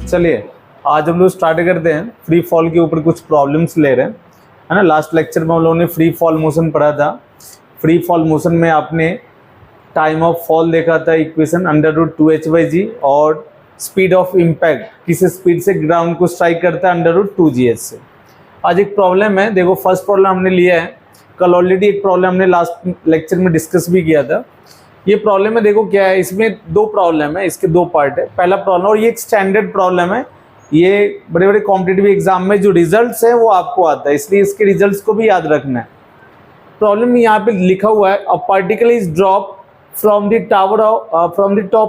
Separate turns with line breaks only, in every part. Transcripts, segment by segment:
चलिए आज हम लोग स्टार्ट करते हैं। फ्री फॉल के ऊपर कुछ प्रॉब्लम्स ले रहे हैं, है ना। लास्ट लेक्चर में हम लोगों ने फ्री फॉल मोशन पढ़ा था। फ्री फॉल मोशन में आपने टाइम ऑफ फॉल देखा था, इक्वेशन √2h/g, और स्पीड ऑफ इम्पैक्ट, किस स्पीड से ग्राउंड को स्ट्राइक करता है, √2gh से। आज एक प्रॉब्लम है, देखो फर्स्ट प्रॉब्लम हमने लिया है, कल ऑलरेडी एक प्रॉब्लम हमने लास्ट लेक्चर में डिस्कस भी किया था। ये प्रॉब्लम है, देखो क्या है, इसमें दो प्रॉब्लम है, इसके दो पार्ट है। पहला प्रॉब्लम, और ये एक स्टैंडर्ड प्रॉब्लम है, ये बड़े बड़े कॉम्पिटिटिव एग्जाम में जो रिजल्ट्स है वो आपको आता है, इसलिए इसके रिजल्ट्स को भी याद रखना है। प्रॉब्लम यहाँ पे लिखा हुआ है, a particle is drop from the top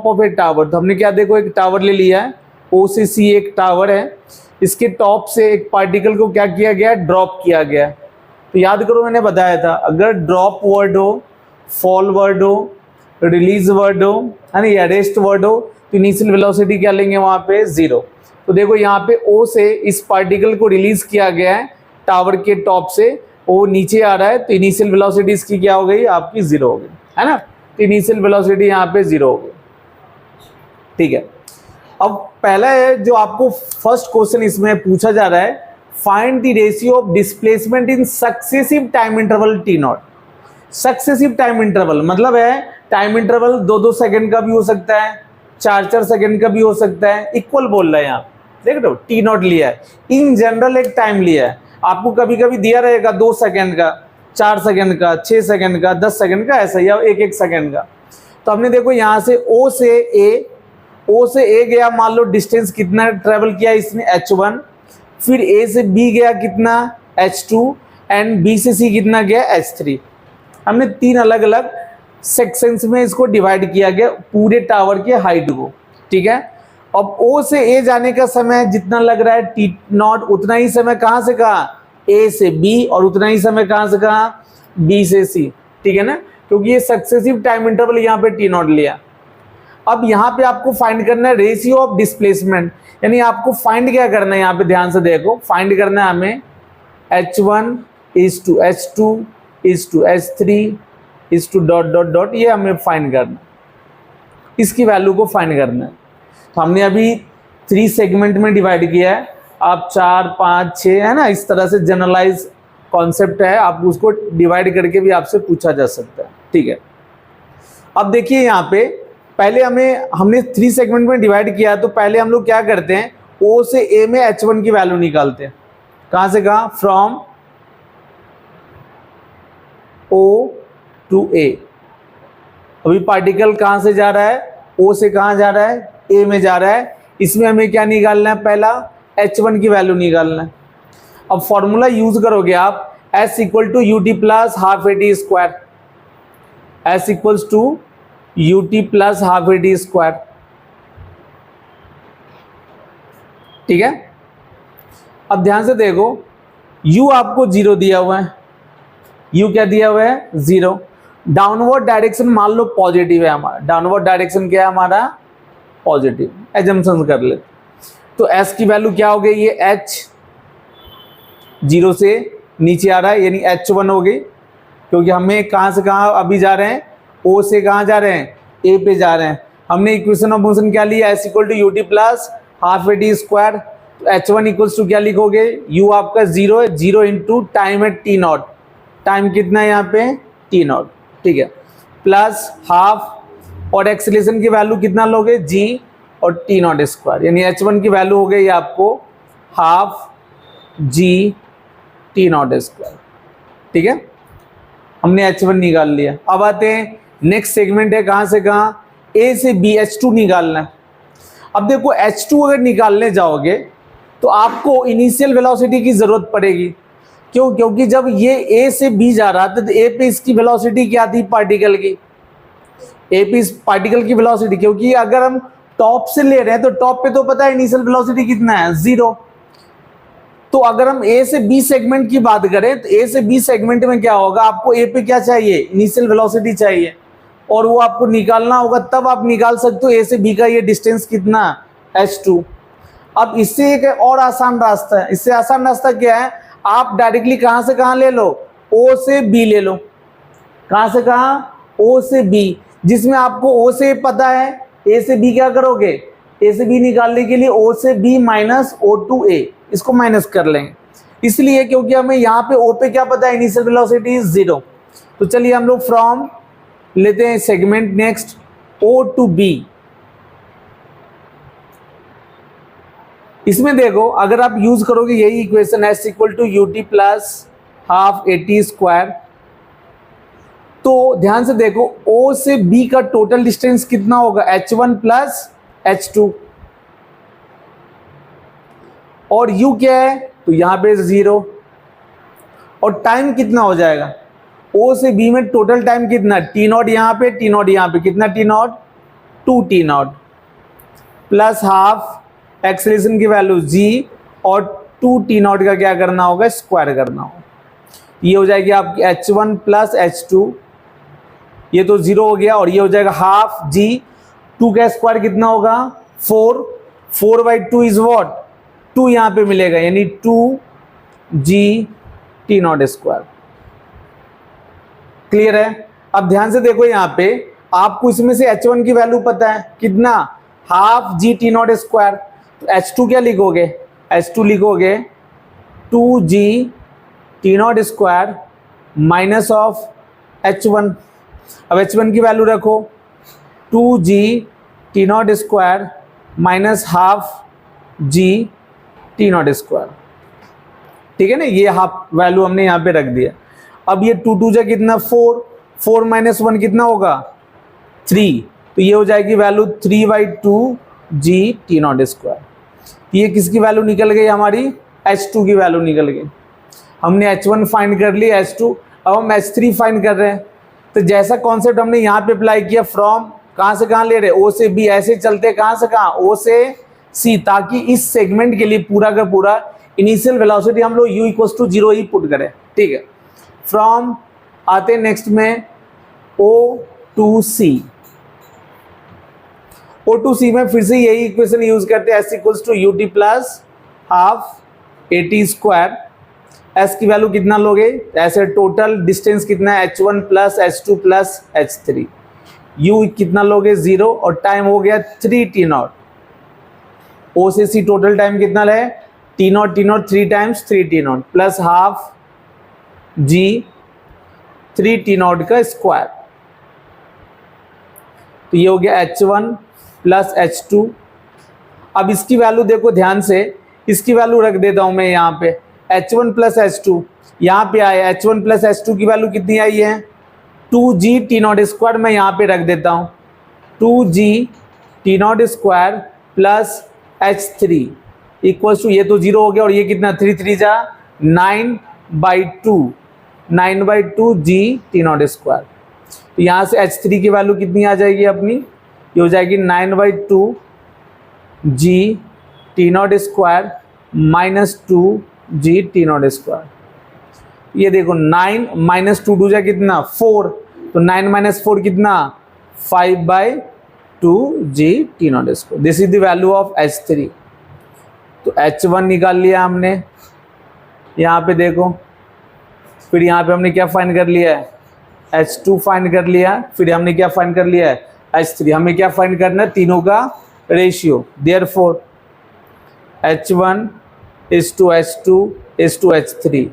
of A tower. तो हमने क्या, देखो एक टावर ले लिया है, O से C एक टावर है, इसके टॉप से एक पार्टिकल को क्या किया गया, ड्रॉप किया गया। तो याद करो मैंने बताया था, अगर ड्रॉप वर्ड हो, फॉल वर्ड हो, रिलीज वर्ड हो, है ना, या रेस्ट वर्ड हो, तो इनिशियल वेलोसिटी क्या लेंगे वहाँ पे, 0। तो देखो यहाँ पे O से इस पार्टिकल को रिलीज किया गया है टावर के टॉप से, वो नीचे आ रहा है, तो इनिशियल वेलोसिटी इसकी क्या हो गई, आपकी 0 हो गई, है ना। तो इनिशियल वेलोसिटी यहाँ पे 0 हो गई, ठीक है। अब पहला है जो आपको फर्स्ट क्वेश्चन इसमें पूछा जा रहा है, find the ratio of displacement in successive time interval t0। Successive time interval मतलब है टाइम इंटरवल 2-2 सेकंड का भी हो सकता है, 4-4 सेकंड का भी हो सकता है, इक्वल बोल रहा है यहाँ, देख रहे हो, t0 लिया है, इन जनरल एक टाइम लिया है। आपको कभी कभी दिया रहेगा 2 सेकंड का, 4 सेकंड का, 6 सेकंड का, 10 सेकंड का, ऐसा, या 1-1 सेकंड का। तो हमने देखो यहाँ से O से A गया, मान लो डिस्टेंस कितना ट्रेवल किया इसने, h1, फिर A से B गया कितना, h2, एंड B से C कितना गया, h3। हमने 3 अलग अलग सेक्शंस में इसको डिवाइड किया गया पूरे टावर के हाइट को, ठीक है। अब O से A जाने का समय जितना लग रहा है t0, उतना ही समय कहाँ से कहाँ, A से B, और उतना ही समय कहाँ से कहाँ, B से C, ठीक है ना, क्योंकि ये सक्सेसिव टाइम इंटरवल यहाँ पे t0 लिया। अब यहाँ पे आपको फाइंड करना है रेशियो ऑफ डिस्प्लेसमेंट, यानी आपको फाइंड क्या करना है, यहाँ पे ध्यान से देखो, फाइंड करना है हमें h1:h2:h3:; ये हमें फाइंड करना, इसकी वैल्यू को फाइंड करना है। तो हमने अभी 3 सेगमेंट में डिवाइड किया है, आप 4, 5, 6, है ना, इस तरह से जनरलाइज कॉन्सेप्ट है, आप उसको डिवाइड करके भी आपसे पूछा जा सकता है, ठीक है। अब देखिए यहाँ पे पहले हमने 3 सेगमेंट में डिवाइड किया, तो पहले हम लोग क्या करते हैं, O से A में h1 की वैल्यू निकालते हैं। कहाँ से कहाँ, फ्रॉम O टू A। अभी पार्टिकल कहाँ से जा रहा है, O से कहाँ जा रहा है, A में जा रहा है। इसमें हमें क्या निकालना है, पहला h1 की वैल्यू निकालना है। अब फॉर्मूला यूज करोगे आप, S = ut + ½ at², S = ut + ½ at², ठीक है। अब ध्यान से देखो, u आपको 0 दिया हुआ है, u क्या दिया हुआ है, 0। डाउनवर्ड डायरेक्शन मान लो पॉजिटिव है हमारा, डाउनवर्ड डायरेक्शन क्या है हमारा, पॉजिटिव, एजम्पशन कर लेते। तो s की वैल्यू क्या हो गई, ये h 0 से नीचे आ रहा है, यानी h1 हो गई, क्योंकि हमें कहाँ से कहाँ अभी जा रहे हैं, O से कहाँ जा रहे हैं, A पे जा रहे हैं। हमने इक्वेशन ऑफ मोशन क्या लिया, S = ut + ½ at², h1 = क्या लिखोगे, u आपका 0 है, 0 × टाइम है t0, टाइम कितना है यहाँ पे, t0, ठीक है, प्लस हाफ, और एक्सीलरेशन की वैल्यू कितना लोगे, g और t0², यानी h1 की वैल्यू हो गई आपको ½ g t0², ठीक है। हमने h1 निकाल लिया। अब आते हैं नेक्स्ट सेगमेंट है, कहाँ से कहाँ, A से B h2 निकालना है। अब देखो h2 अगर निकालने जाओगे तो आपको इनिशियल वेलोसिटी की जरूरत पड़ेगी, क्यों, क्योंकि जब ये A से B जा रहा था तो A पे इसकी वेलोसिटी क्या थी, पार्टिकल की, A पे इस पार्टिकल की वेलोसिटी, क्योंकि अगर हम टॉप से ले रहे हैं तो टॉप पे तो पता है इनिशियल वेलोसिटी कितना है, 0। तो अगर हम A से B सेगमेंट की बात करें तो A से B सेगमेंट में क्या होगा, आपको A पे क्या चाहिए, इनिशियल वेलोसिटी चाहिए, और वो आपको निकालना होगा, तब आप निकाल सकते हो A से B का ये डिस्टेंस कितना, h2। अब इससे एक और आसान रास्ता है, इससे आसान रास्ता क्या है, आप डायरेक्टली कहाँ से कहाँ ले लो, O से B ले लो, कहाँ से कहाँ, O से B, जिसमें आपको O से पता है, A से B क्या करोगे, ए से बी निकालने के लिए ओ से बी माइनस ओ टू ए, इसको माइनस कर लेंगे, इसलिए क्योंकि हमें यहाँ पे ओ पे क्या पता है, इनिशियल वेलोसिटी इज 0। तो चलिए हम लोग फ्रॉम लेते हैं segment next O to B. इसमें देखो अगर आप यूज करोगे यही equation S equal to u t plus half a t square, तो ध्यान से देखो ओ से बी का टोटल डिस्टेंस कितना होगा, h1 प्लस h2, और u क्या है, तो यहां पे 0, और टाइम कितना हो जाएगा, o से b में टोटल टाइम कितना, टी नॉट यहाँ पे, टी नॉट यहाँ पे, कितना T not, 2t not plus half acceleration की वैल्यू g, और 2t नॉट का क्या करना होगा, स्क्वायर करना होगा। ये हो जाएगी आपकी h1 प्लस h2, ये तो 0 हो गया, और ये हो जाएगा हाफ g, 2 का स्क्वायर कितना होगा 4, 4/2 इज व्हाट, 2 यहाँ पे मिलेगा, यानी 2g t not square. Clear है। अब ध्यान से देखो यहाँ पे आपको इसमें से h1 की वैल्यू पता है कितना, half g t not square, तो h2 क्या लिखोगे, h2 लिखोगे 2g t not square minus of h1। अब h1 की वैल्यू रखो 2g t not square minus half g t not square, ठीक है ना, ये हाफ वैल्यू हमने यहाँ पे रख दिया। अब ये 2 जा कितना 4, 4 माइनस 1 कितना होगा 3, तो ये हो जाएगी value 3/2g t not square. ये किसकी वैल्यू निकल गई हमारी, h2 की वैल्यू निकल गई। हमने h1 फाइंड कर लिया, h2, अब हम h3 फाइंड कर रहे हैं। तो जैसा कॉन्सेप्ट हमने यहाँ पे अप्लाई किया, फ्रॉम कहाँ से कहाँ ले रहे, ओ से बी, ऐसे चलते कहाँ से कहाँ, ओ से सी, ताकि इस सेगमेंट के लिए पूरा का पूरा इनिशियल वेलोसिटी हम लोग u इक्वल्स टू 0 ही पुट करें, ठीक है। फ्रॉम आते नेक्स्ट में ओ टू सी, ओ टू सी में फिर से यही इक्वेशन यूज करते हैं, s equals to u t plus half a t square. s की वैल्यू कितना लोगे, ऐसे टोटल डिस्टेंस कितना है h1 plus h2 plus h3, u कितना लोगे 0, और टाइम हो गया 3t नॉट, o से c टोटल टाइम कितना है t not 3 times 3t not plus half g 3t not का स्क्वायर, तो ये हो गया h1 प्लस h2। अब इसकी वैल्यू देखो ध्यान से, इसकी वैल्यू रख देता हूं मैं यहाँ पे h1 प्लस h2, यहाँ पे आया h1 प्लस h2 की वैल्यू कितनी आई है 2g t नॉट स्क्वायर, मैं यहाँ पे रख देता हूँ 2g t not square plus h3 equals to, ये तो 0 हो गया, और ये कितना 3 3 जा 9/2, 9/2 g t नॉट स्क्वायर। तो यहाँ से h3 की वैल्यू कितनी आ जाएगी अपनी, ये हो जाएगी 9/2 g t not square minus 2g t not square. ये देखो 9 माइनस 2 जा कितना 4, तो 9 माइनस 4 कितना 5/2g t not square. This is the value of h3। तो h1 निकाल लिया हमने, यहाँ पे देखो, फिर यहाँ पे हमने क्या फाइंड कर लिया है h2 फाइंड कर लिया, फिर हमने क्या फाइंड कर लिया है h3। हमें क्या फाइंड करना है, तीनों का ratio, therefore h1 is to h2 is to h3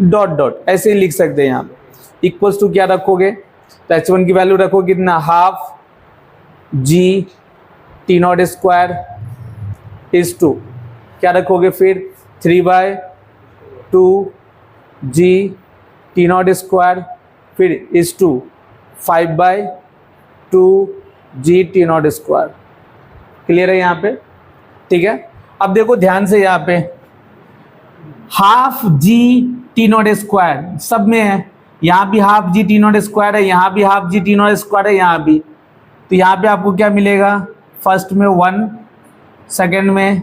dot dot, ऐसे ही लिख सकते हैं। यहाँ पे इक्वल्स टू क्या रखोगे, तो h1 की वैल्यू रखो कितना half g t not square is to क्या रखोगे, फिर 3/2 g t नॉट स्क्वायर, फिर is to 5/2 g t not square. Clear है यहाँ पे, ठीक है। अब देखो ध्यान से, यहाँ पे half g t not square सब में है, यहाँ भी half g t not square है, यहाँ भी half g t not square है, यहाँ भी। तो यहाँ पे आपको क्या मिलेगा, फर्स्ट में 1, सेकेंड में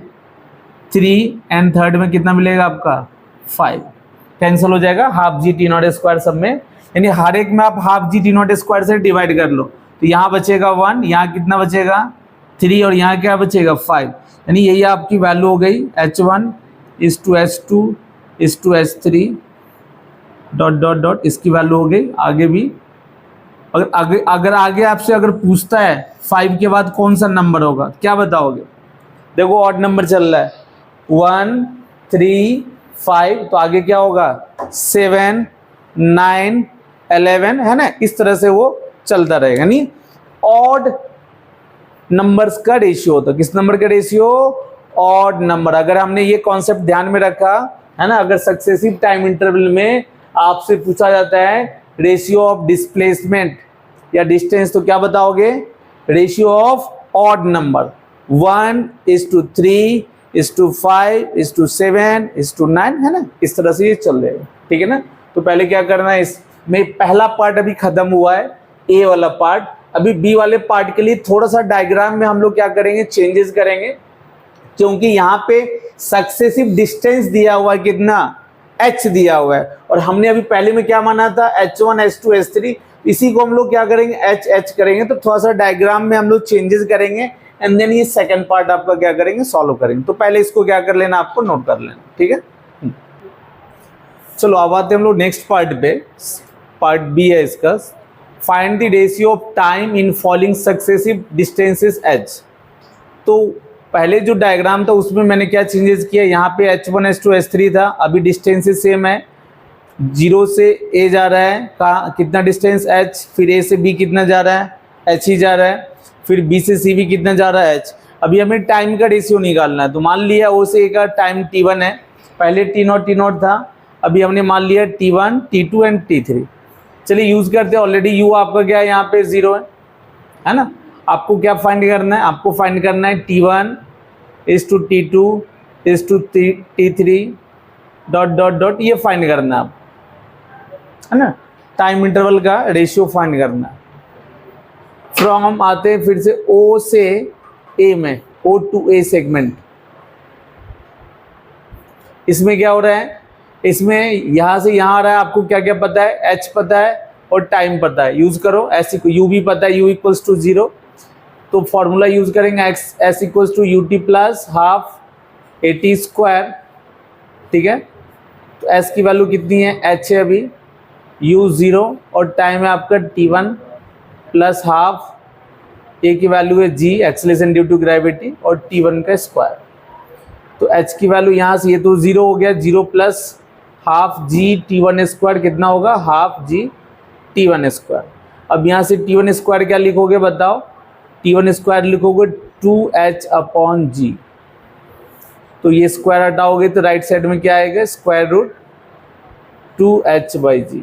3 एंड थर्ड में कितना मिलेगा आपका 5, कैंसिल हो जाएगा half g t not square सब में, यानी हर एक में आप half g t not square से डिवाइड कर लो, तो यहाँ बचेगा 1, यहाँ कितना बचेगा 3, और यहाँ क्या बचेगा 5, यानी यही आपकी वैल्यू हो गई h1 is to h2 is to h3 dot dot dot, इसकी वैल्यू हो गई। आगे भी अगर आगे आपसे अगर पूछता है 5 के बाद कौन सा नंबर होगा, क्या बताओगे? देखो ऑड नंबर चल रहा है 1 3 5, तो आगे क्या होगा 7 9 11, है ना? इस तरह से वो चलता रहेगा। नहीं, ऑड नंबर्स का रेशियो होता है। किस नंबर का रेशियो? Odd number. अगर हमने ये कॉन्सेप्ट ध्यान में रखा, है ना, अगर सक्सेसिव टाइम इंटरवल में आपसे पूछा जाता है रेशियो ऑफ डिस्प्लेसमेंट या डिस्टेंस, तो क्या बताओगे? रेशियो ऑफ ऑड नंबर 1:3:5:7:9, है ना? इस तरह से ये चल रहा है, ठीक है ना? तो पहले क्या करना है, इसमें पहला पार्ट अभी खत्म हुआ है, ए वाला पार्ट। अभी बी वाले पार्ट के लिए थोड़ा सा डायग्राम में हम लोग क्या करेंगे, चेंजेस करेंगे, क्योंकि यहाँ पे सक्सेसिव डिस्टेंस दिया हुआ है कितना, h दिया हुआ है, और हमने अभी पहले में क्या माना था, h1 h2 h3, इसी को हम लोग क्या करेंगे, h करेंगे। तो थोड़ा सा डायग्राम में हम लोग चेंजेस करेंगे एंड देन ये सेकंड पार्ट आपका क्या करेंगे, सॉल्व करेंगे। तो पहले इसको क्या कर लेना, आपको नोट कर लेना, ठीक है। चलो अब आते हैं हम लोग नेक्स्ट पार्ट पे, पार्ट बी है इसका, find the ratio of time in following successive distances h। तो पहले जो डायग्राम था उसमें मैंने क्या चेंजेस किया, यहाँ पे h1 h2 h3 था, अभी डिस्टेंसेस सेम है, 0 से a जा रहा है, कहाँ कितना डिस्टेंस h, फिर a से b कितना जा रहा है, h ही जा रहा है, फिर b से c भी कितना जा रहा है, h। अभी हमें टाइम का रेशियो निकालना है, तो मान लिया o से a का टाइम t1 है, पहले t0 था, अभी हमने मान लिया t1 t2 एंड t3। चलिए यूज करते हैं, ऑलरेडी u आपका क्या है, यहाँ पे 0 है ना। आपको क्या फाइंड करना है, आपको फाइंड करना है t1 is to t2 is to t3 dot dot dot, ये फाइंड करना है आप, है ना, टाइम इंटरवल का रेशियो फाइंड करना है। फ्रॉम आते हैं फिर से o से a में, o to a सेगमेंट, इसमें क्या हो रहा है, इसमें यहाँ से यहाँ आ रहा है, आपको क्या क्या पता है, h पता है और टाइम पता है, यूज करो। ऐसी u भी पता है, u इक्वल्स टू 0, तो फॉर्मूला यूज करेंगे s equals to ut plus half at square, ठीक है। तो s की वैल्यू कितनी है, h है अभी, u 0 और टाइम है आपका t1 प्लस हाफ, a की वैल्यू है g acceleration due to gravity और t1 का स्क्वायर। तो h की वैल्यू यहाँ से, ये तो 0 हो गया, 0 plus half g t1 square कितना होगा, हाफ g t1 स्क्वायर। अब यहाँ से t1 स्क्वायर क्या लिखोगे बताओ, t1 स्क्वायर लिखोगे 2h अपॉन g, तो ये स्क्वायर हटाओगे तो राइट साइड में क्या आएगा, square root 2h by g,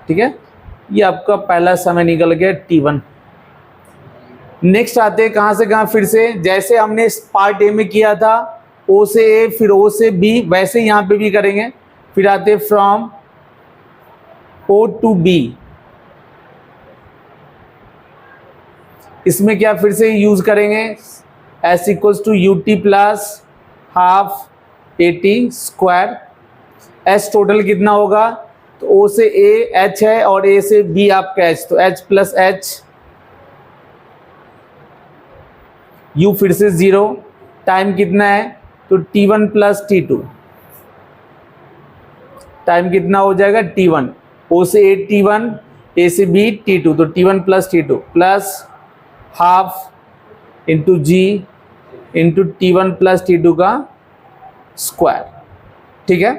ठीक है। ये आपका पहला समय निकल गया t1। नेक्स्ट आते हैं कहाँ से कहाँ, फिर से जैसे हमने पार्ट ए में किया था, o से a फिर o से b, वैसे यहाँ पे भी करेंगे। फिर आते हैं फ्रॉम o टू b, इसमें क्या फिर से यूज करेंगे, s equals to ut plus half at square. s total कितना होगा, तो o से a h है और a से b आपका h, तो h प्लस h, u फिर से 0, टाइम कितना है, तो t1 प्लस t2, टाइम कितना हो जाएगा t1, o से a t1, a से b t2, तो t1 plus t2 plus half into g into t1 plus t2 का स्क्वायर, ठीक है।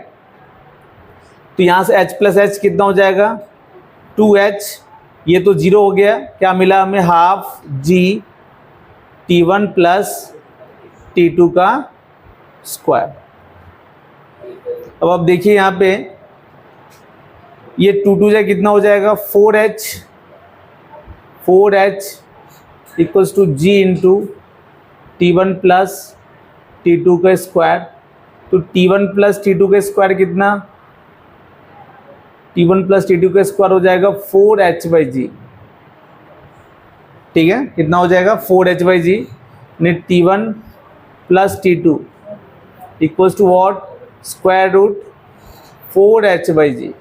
तो यहाँ से h प्लस h कितना हो जाएगा, 2h, ये तो 0 हो गया, क्या मिला हमें, half g t1 plus t2 का स्क्वायर। अब आप देखिए यहाँ पे ये 2 जाए कितना हो जाएगा, 4h equals to g into t1 plus t2 का स्क्वायर। तो t1 प्लस t2 का स्क्वायर कितना, t1 प्लस t2 का स्क्वायर हो जाएगा 4h बाई जी, ठीक है। कितना हो जाएगा, 4h बाई जी, ने t1 plus t2 equals to what, square root 4h by g,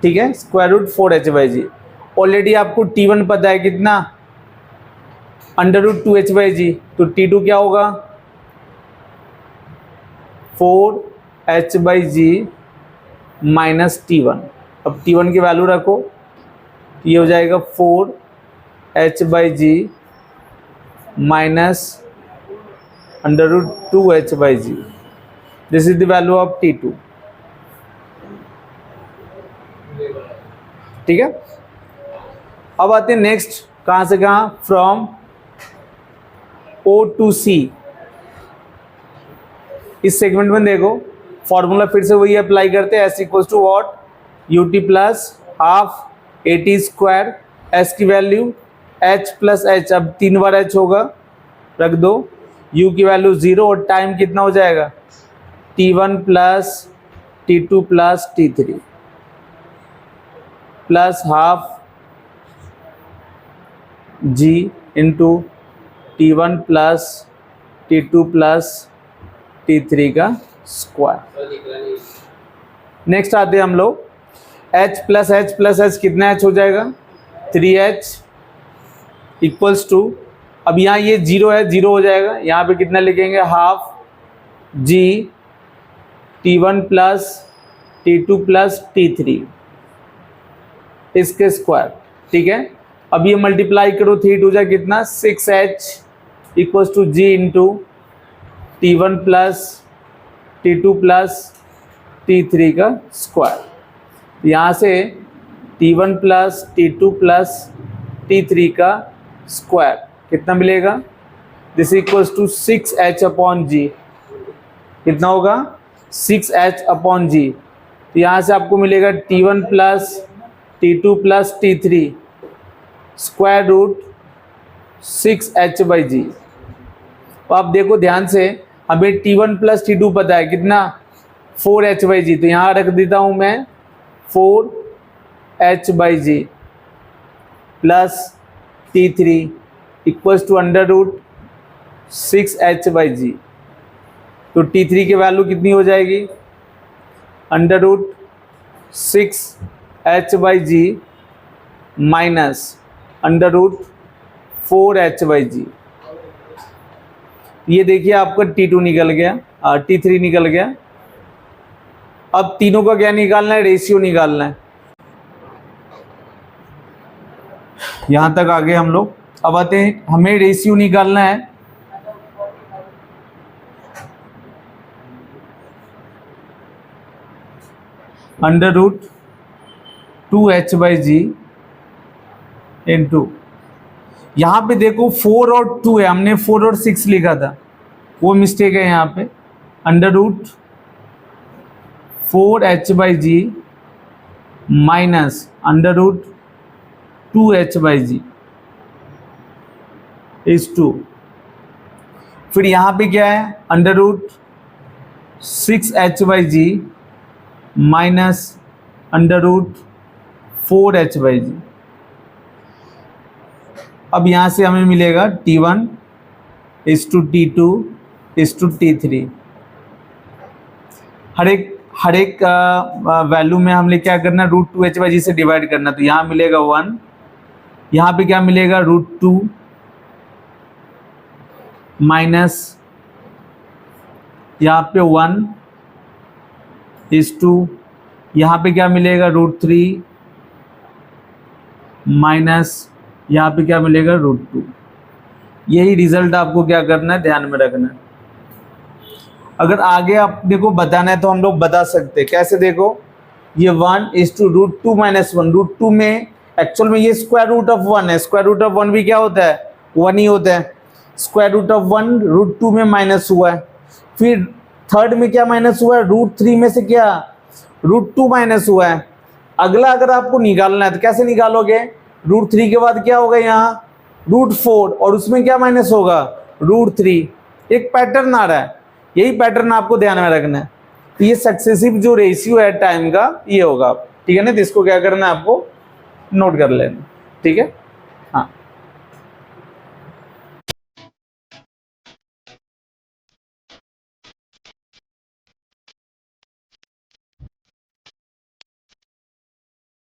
ठीक है, square root 4h by g. Already आपको t1 पता है कितना, अंडर रूट 2h बाई जी, तो t2 क्या होगा, 4h by ji minus t1, अब T1 की वैल्यू रखो, ये हो जाएगा 4h/g minus √2h/g। This is the value of T2। ठीक है, अब आते हैं नेक्स्ट, कहां से कहां, फ्रॉम O to C। इस सेगमेंट में देखो फॉर्मूला फिर से वही अप्लाई करते हैं, S equal to what, ut plus half AT square, S की वैल्यू h प्लस h, अब 3 बार h होगा, रख दो, u की वैल्यू 0 और टाइम कितना हो जाएगा, T1 plus T2 plus T3 plus half g into T1 plus T2 plus T3 का स्क्वायर। नेक्स्ट आते हैं हम लोग, h प्लस h कितना h हो जाएगा, 3h इक्वल्स टू, अब यहाँ ये 0 है, 0 हो जाएगा, यहाँ पे कितना लिखेंगे, half g T1 plus T2 plus T3 इसके स्क्वायर। ठीक है, अब ये मल्टीप्लाई करो, 3 टू जाए कितना, 6h equals to g into T1 plus T2 plus T3 का स्क्वायर। यहाँ से T1 plus T2 plus T3 का स्क्वायर कितना मिलेगा, दिस इक्वल्स टू 6h/g, कितना होगा, 6h/g। तो यहाँ से आपको मिलेगा T1 plus T2 plus T3 square root 6h/g। तो आप देखो ध्यान से, हमें T1 प्लस T2 पता है कितना, 4h/g, तो यहाँ रख देता हूँ मैं 4h/g plus T3 equals to under root 6h/g। तो T3 की वैल्यू कितनी हो जाएगी, under root 6h/g minus under root 4h/g। ये देखिए आपका T2 निकल गया, T3 निकल गया। अब तीनों का क्या निकालना है, रेशियो निकालना है। यहां तक आगे हम लोग, अब आते हैं, हमें रेशियो निकालना है अंडर रूट 2h/g इंटू, यहाँ पे देखो 4 और 2 है, हमने 4 और 6 लिखा था, वो मिस्टेक है यहाँ पे, under root 4h/g minus under root 2h/g is 2। फिर यहाँ पे क्या है, under root 6h/g minus under root 4h/g। अब यहाँ से हमें मिलेगा T1 is to T2 is to T3। हर एक वैल्यू में हमने क्या करना, √2h/g से डिवाइड करना, तो यहाँ मिलेगा 1, यहाँ पे क्या मिलेगा, √2 माइनस यहाँ पे 1 इज टू, यहाँ पे क्या मिलेगा, √3 माइनस यहाँ पे क्या मिलेगा, √2। यही रिजल्ट आपको क्या करना है, ध्यान में रखना है। अगर आगे आपने को बताना है तो हम लोग बता सकते हैं, कैसे, देखो ये 1 इज टू √2 माइनस 1, √2 में एक्चुअल में ये स्क्वायर रूट ऑफ 1 है, स्क्वायर रूट ऑफ 1 भी क्या होता है, 1 ही होता है। स्क्वायर रूट ऑफ 1 √2 में माइनस हुआ है, फिर थर्ड में क्या माइनस हुआ है, √3 में से क्या, √2 माइनस हुआ है। अगला अगर आपको निकालना है तो कैसे निकालोगे, √3 के बाद क्या होगा, यहाँ √4 और उसमें क्या माइनस होगा, √3। एक पैटर्न आ रहा है, यही पैटर्न आपको ध्यान में रखना है। तो ये सक्सेसिव जो रेशियो है टाइम का, ये होगा, ठीक है ना। तो इसको क्या करना है, आपको नोट कर लेना, ठीक है।